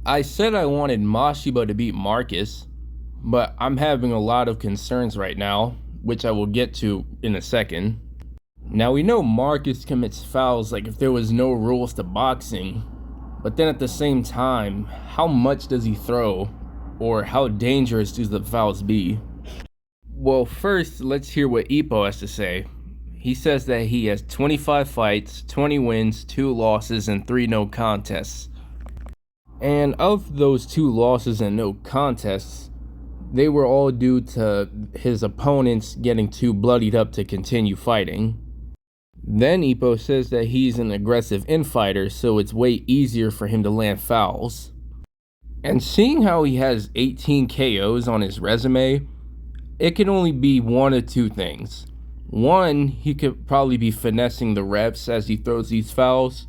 I said I wanted Mashiba to beat Marcus, but I'm having a lot of concerns right now, which I will get to in a second. Now we know Marcus commits fouls like if there was no rules to boxing, but then at the same time, how much does he throw? Or how dangerous do the fouls be? Well, first, let's hear what Ippo has to say. He says that he has 25 fights, 20 wins, 2 losses, and 3 no contests. And of those 2 losses and no contests, they were all due to his opponents getting too bloodied up to continue fighting. Then Ippo says that he's an aggressive infighter, so it's way easier for him to land fouls. And seeing how he has 18 KOs on his resume, it can only be one of 2 things. One, he could probably be finessing the reps as he throws these fouls,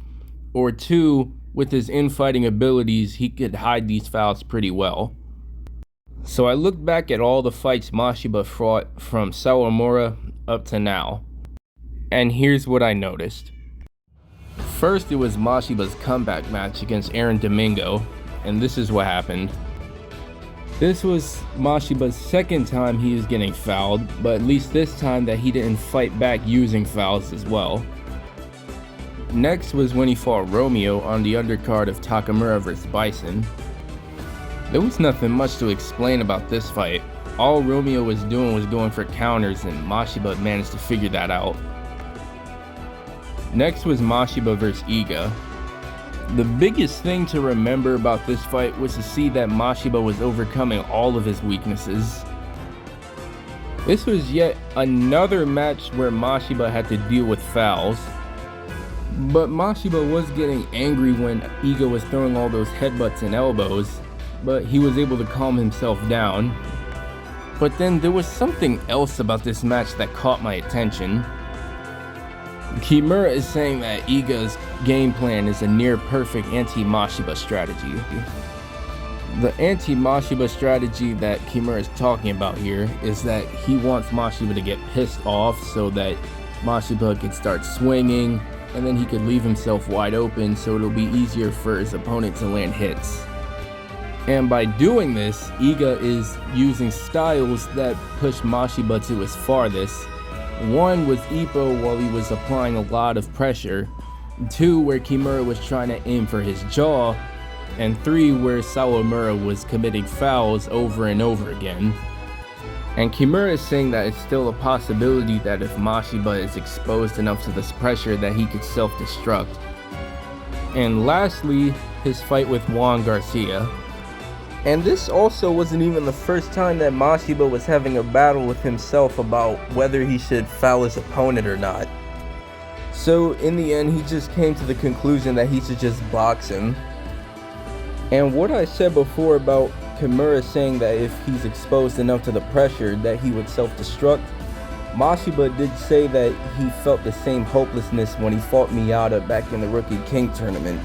or 2, with his infighting abilities, he could hide these fouls pretty well. So I looked back at all the fights Mashiba fought from Sawamura up to now, and here's what I noticed. First, it was Mashiba's comeback match against Aaron Domingo, and this is what happened. This was Mashiba's second time he was getting fouled, but at least this time that he didn't fight back using fouls as well. Next was when he fought Romeo on the undercard of Takamura vs Bison. There was nothing much to explain about this fight. All Romeo was doing was going for counters, and Mashiba managed to figure that out. Next was Mashiba vs Iga. The biggest thing to remember about this fight was to see that Mashiba was overcoming all of his weaknesses. This was yet another match where Mashiba had to deal with fouls. But Mashiba was getting angry when Iga was throwing all those headbutts and elbows, but he was able to calm himself down. But then there was something else about this match that caught my attention. Kimura is saying that Iga's game plan is a near-perfect anti-Mashiba strategy. The anti-Mashiba strategy that Kimura is talking about here is that he wants Mashiba to get pissed off so that Mashiba could start swinging, and then he could leave himself wide open so it'll be easier for his opponent to land hits. And by doing this, Iga is using styles that push Mashiba to his farthest. One was Ippo while he was applying a lot of pressure, 2 where Kimura was trying to aim for his jaw, and 3 where Sawamura was committing fouls over and over again. And Kimura is saying that it's still a possibility that if Mashiba is exposed enough to this pressure that he could self-destruct. And lastly, his fight with Juan Garcia. And this also wasn't even the first time that Mashiba was having a battle with himself about whether he should foul his opponent or not. So in the end, he just came to the conclusion that he should just box him. And what I said before about Kimura saying that if he's exposed enough to the pressure that he would self-destruct, Mashiba did say that he felt the same hopelessness when he fought Miyata back in the Rookie King tournament.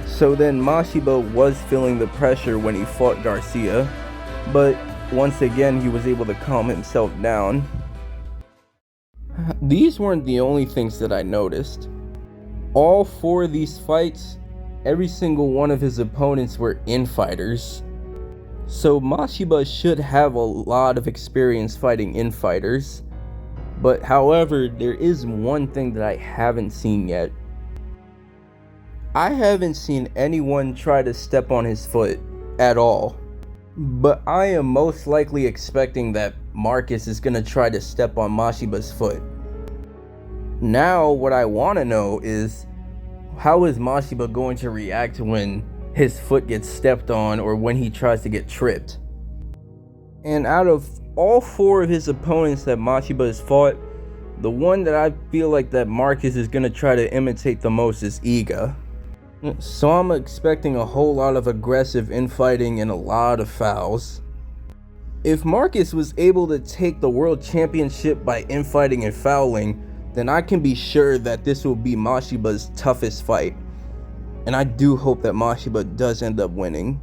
So then Mashiba was feeling the pressure when he fought Garcia, but once again he was able to calm himself down. These weren't the only things that I noticed. All 4 of these fights, every single one of his opponents were infighters. So Mashiba should have a lot of experience fighting infighters. But however, there is one thing that I haven't seen yet. I haven't seen anyone try to step on his foot at all. But I am most likely expecting that Marcus is going to try to step on Mashiba's foot. Now what I want to know is, how is Mashiba going to react when his foot gets stepped on or when he tries to get tripped? And out of all 4 of his opponents that Mashiba has fought, the one that I feel like that Marcus is going to try to imitate the most is Iga. So I'm expecting a whole lot of aggressive infighting and a lot of fouls. If Marcus was able to take the world championship by infighting and fouling, then I can be sure that this will be Mashiba's toughest fight. And I do hope that Mashiba does end up winning.